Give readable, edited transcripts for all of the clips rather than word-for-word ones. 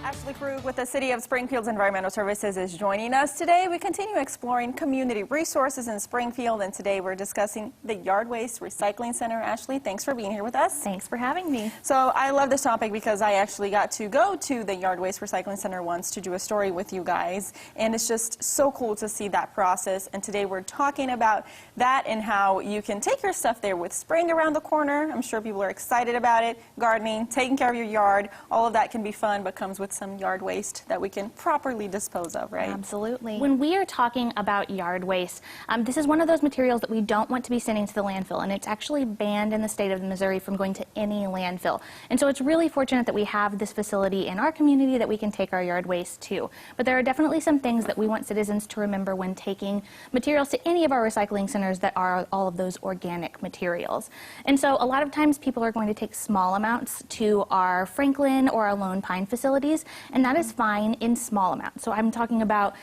Ashley Krug with the City of Springfield's Environmental Services is joining us today. We continue exploring community resources in Springfield, and today we're discussing the Yardwaste Recycling Center. Ashley, thanks for being here with us. Thanks for having me. So I love this topic because I actually got to go to the Yardwaste Recycling Center once to do a story with you guys, and it's just so cool to see that process. And today we're talking about that and how you can take your stuff there with spring around the corner. I'm sure people are excited about it. Gardening, taking care of your yard, all of that can be fun, but comes with some yard waste that we can properly dispose of, right? Absolutely. When we are talking about yard waste, this is one of those materials that we don't want to be sending to the landfill, and it's actually banned in the state of Missouri from going to any landfill. And so it's really fortunate that we have this facility in our community that we can take our yard waste to. But there are definitely some things that we want citizens to remember when taking materials to any of our recycling centers that are all of those organic materials. And so a lot of times people are going to take small amounts to our Franklin or our Lone Pine facilities, and that is fine in small amounts. So I'm talking about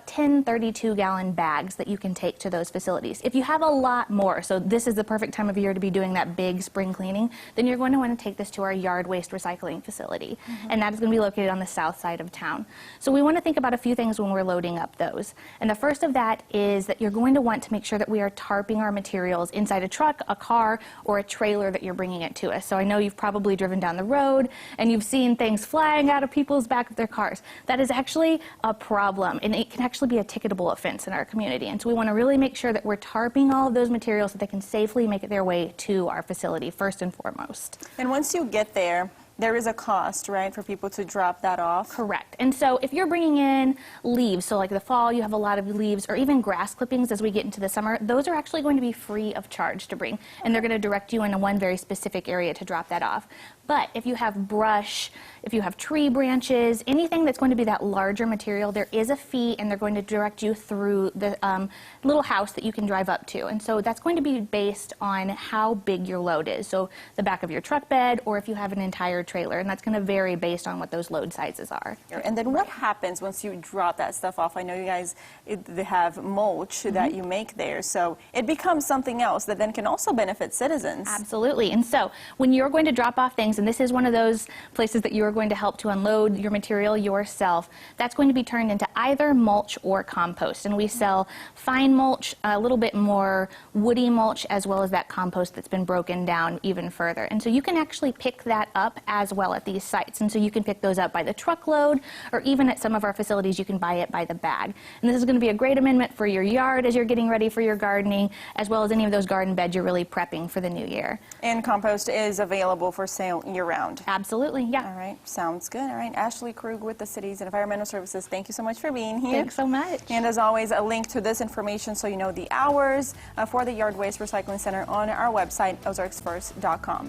10 32-gallon bags that you can take to those facilities. If you have a lot more, so this is the perfect time of year to be doing that big spring cleaning, then you're going to want to take this to our yard waste recycling facility. And that is going to be located on the south side of town. So we want to think about a few things when we're loading up those. And the first of that is that you're going to want to make sure that we are tarping our materials inside a truck, a car, or a trailer that you're bringing it to us. So I know you've probably driven down the road and you've seen things flying out of people's back of their cars. That is actually a problem, and it can actually be a ticketable offense in our community. And so we want to really make sure that we're tarping all of those materials so they can safely make their way to our facility first and foremost. And once you get there, there is a cost, right, for people to drop that off? Correct. And so if you're bringing in leaves, so like the fall you have a lot of leaves, or even grass clippings as we get into the summer, those are actually going to be free of charge to bring. And they're going to direct you into one very specific area to drop that off. But if you have brush, if you have tree branches, anything that's going to be that larger material, there is a fee, and they're going to direct you through the little house that you can drive up to. And so that's going to be based on how big your load is. So the back of your truck bed, or if you have an entire trailer, and that's going to vary based on what those load sizes are. And then what happens once you drop that stuff off? I know you guys they have mulch that you make there, so it becomes something else that then can also benefit citizens. Absolutely. And so when you're going to drop off things, and this is one of those places that you're going to help to unload your material yourself, that's going to be turned into either mulch or compost. And we sell fine mulch, a little bit more woody mulch, as well as that compost that's been broken down even further. And so you can actually pick that up as well at these sites. And so you can pick those up by the truckload, or even at some of our facilities you can buy it by the bag. And this is going to be a great amendment for your yard as you're getting ready for your gardening, as well as any of those garden beds you're really prepping for the new year. And compost is available for sale year-round? Absolutely, yeah. All right, sounds good. All right, Ashley Krug with the City's Environmental Services, thank you so much for being here. Thanks so much. And as always, a link to this information so you know the hours for the Yard Waste Recycling Center on our website, ozarksfirst.com.